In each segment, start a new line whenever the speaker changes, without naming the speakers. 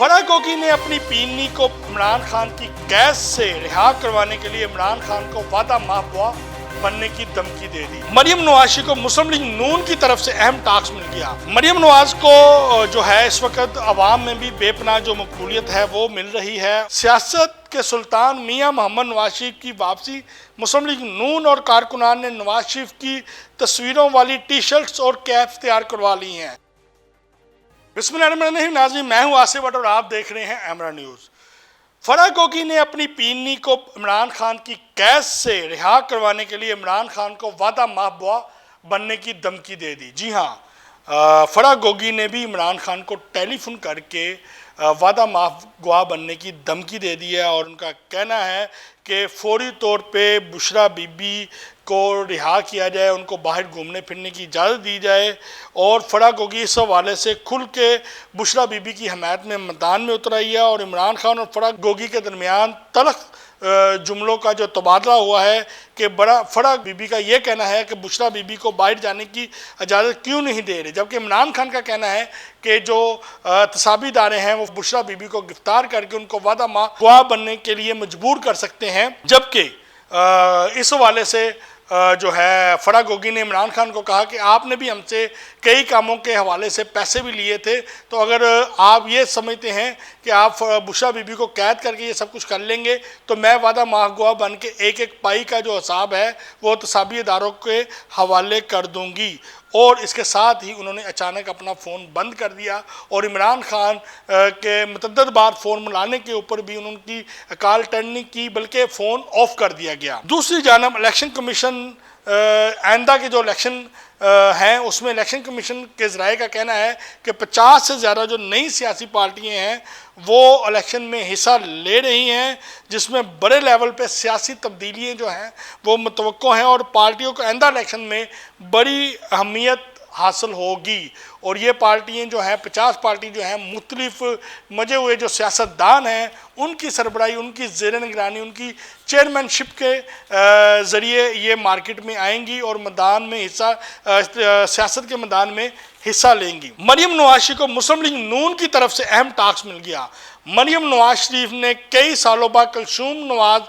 फराह गोगी ने अपनी पीनी को इमरान खान की कैद से रिहा करवाने के लिए इमरान खान को वादा माफवा बनने की धमकी दे दी। मरियम नवाज को मुस्लिम लीग नून की तरफ से अहम टास्क मिल गया। मरियम नवाज को जो है इस वक्त अवाम में भी बेपनाह जो मकबूलियत है वो मिल रही है। सियासत के सुल्तान मियां मोहम्मद नवाज शरीफ की वापसी, मुस्लिम लीग नून और कारकुनान ने नवाज शरीफ की तस्वीरों वाली टी शर्ट्स और कैप्स तैयार करवा ली हैं। बिस्मिल्लाहिर्रहमानिर्रहीम नाज़रीन, मैं हूं आसिफ भट्ट और आप देख रहे हैं एमरा न्यूज़। फराह गोगी ने अपनी पीनी को इमरान खान की कैद से रिहा करवाने के लिए इमरान खान को वादा माफवा बनने की धमकी दे दी। जी हाँ, फराह गोगी ने भी इमरान खान को टेलीफोन करके वादा माफवा बनने की धमकी दे दी है और उनका कहना है कि फौरी तौर पे बुशरा बीबी को रिहा किया जाए, उनको बाहर घूमने फिरने की इजाज़त दी जाए। और फराह गोगी इस हवाले से खुल के बुशरा बीबी की हमायत में मैदान में उतर आई है और इमरान खान और फराह गोगी के दरमियान तलख जुमलों का जो तबादला हुआ है कि फराह बीबी का ये कहना है कि बुशरा बीबी को बाहर जाने की इजाज़त क्यों नहीं दे रहे, जबकि इमरान खान का कहना है कि जो तसाबी इदारे हैं वो बुशरा बीबी को गिरफ्तार करके उनको वादा माफवा बनने के लिए मजबूर कर सकते हैं। जबकि इस हवाले से जो है फराह गोगी ने इमरान खान को कहा कि आपने भी हमसे कई कामों के हवाले से पैसे भी लिए थे, तो अगर आप ये समझते हैं कि आप बुशरा बीबी को कैद करके ये सब कुछ कर लेंगे तो मैं वादा माफवा बन के एक एक पाई का जो हिसाब है वो तसाबी इदारों के हवाले कर दूंगी। और इसके साथ ही उन्होंने अचानक अपना फ़ोन बंद कर दिया और इमरान खान के मुतअद्दिद बार फ़ोन मिलाने के ऊपर भी उनकी कॉल अटेंड नहीं की, बल्कि फ़ोन ऑफ कर दिया गया। दूसरी जानब इलेक्शन कमीशन आइंदा के जो इलेक्शन हैं उसमें इलेक्शन कमीशन के ज़राए का कहना है कि 50 से ज़्यादा जो नई सियासी पार्टियां हैं वो इलेक्शन में हिस्सा ले रही हैं, जिसमें बड़े लेवल पे सियासी तब्दीलियाँ जो हैं वो मुतवक्को हैं और पार्टियों को आइंदा इलेक्शन में बड़ी अहमियत हासिल होगी। और ये पार्टियाँ जो हैं 50 पार्टी जो हैं मुख्तलिफ मजे हुए जो सियासतदान हैं उनकी सरबराही, उनकी ज़ेर निगरानी, उनकी चेयरमैनशिप के ज़रिए ये मार्केट में आएंगी और मैदान में हिस्सा सियासत के मैदान में हिस्सा लेंगी। मरियम नवाज को मुस्लिम लीग नून की तरफ से अहम टास्क मिल गया। मरियम नवाज शरीफ ने कई सालों बाद कुलसूम नवाज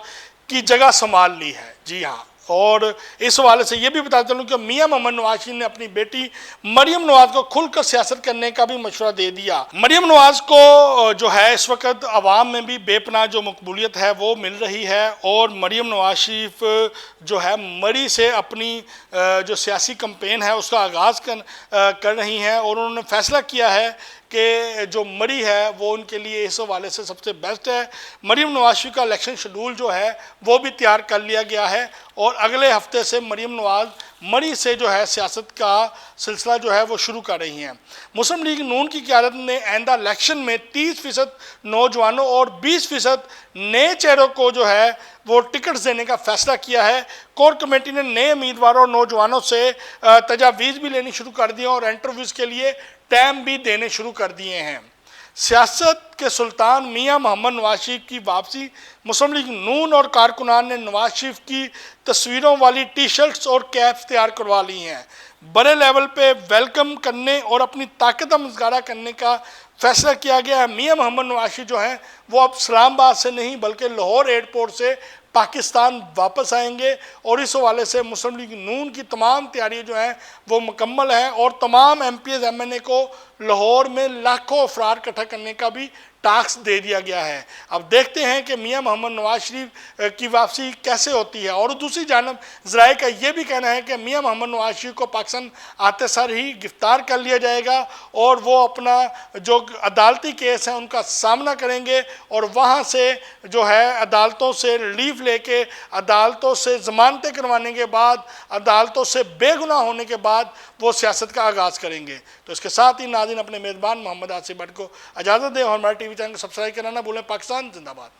की जगह संभाल ली है। जी हाँ, और इस हवाले से ये भी बता चलूँ कि मियां मोहम्मद नवाज शरीफ ने अपनी बेटी मरियम नवाज को खुलकर सियासत करने का भी मशवरा दे दिया। मरियम नवाज को जो है इस वक्त अवाम में भी बेपनाह जो मकबूलियत है वो मिल रही है और मरियम नवाज शरीफ जो है मरी से अपनी जो सियासी कैंपेन है उसका आगाज़ कर रही हैं और उन्होंने फैसला किया है कि जो मरी है वो उनके लिए इस हवाले से सबसे बेस्ट है। मरियम नवाज शरीफ का इलेक्शन शेड्यूल जो है वो भी तैयार कर लिया गया है और अगले हफ्ते से मरियम नवाज मरी से जो है सियासत का सिलसिला जो है वो शुरू कर रही हैं। मुस्लिम लीग नून की क़यादत ने आइंदा इलेक्शन में 30% नौजवानों और 20% नए चेहरों को जो है वो टिकट्स देने का फैसला किया है। कोर कमेटी ने नए उम्मीदवारों और नौजवानों से तजावीज़ भी लेनी शुरू कर दी और इंटरव्यूज़ के लिए टाइम भी देने शुरू कर दिए हैं। सियासत के सुल्तान मियां मोहम्मद नवाज शरीफ की वापसी, मुस्लिम लीग नून और कारकुनान ने नवाज शरीफ की तस्वीरों वाली टी शर्ट्स और कैप्स तैयार करवा ली हैं। बड़े लेवल पे वेलकम करने और अपनी ताकत का मुजाहरा करने का फैसला किया गया है। मियां मोहम्मद नवाज शरीफ जो हैं वो अब इस्लामाबाद से नहीं बल्कि लाहौर एयरपोर्ट से पाकिस्तान वापस आएंगे और इस हवाले से मुस्लिम लीग नून की तमाम तैयारियां जो हैं वो मुकम्मल हैं और तमाम MPs MNA को लाहौर में लाखों अफराद इकट्ठा करने का भी टास्क दे दिया गया है। अब देखते हैं कि मियां मोहम्मद नवाज शरीफ की वापसी कैसे होती है। और दूसरी जानब ज़राए का ये भी कहना है कि मियां मोहम्मद नवाज शरीफ को पाकिस्तान आते सर ही गिरफ्तार कर लिया जाएगा और वो अपना जो अदालती केस है उनका सामना करेंगे और वहाँ से जो है अदालतों से रिलीफ लेके अदालतों से ज़मानतें करवाने के बाद अदालतों से बेगुनाह होने के बाद वो सियासत का आगाज़ करेंगे। तो इसके साथ ही नाज़रीन अपने मेज़बान मोहम्मद आसिफ भट्ट को इजाज़त दें और हमारे TV चैनल को सब्सक्राइब करना ना भूलें। पाकिस्तान जिंदाबाद।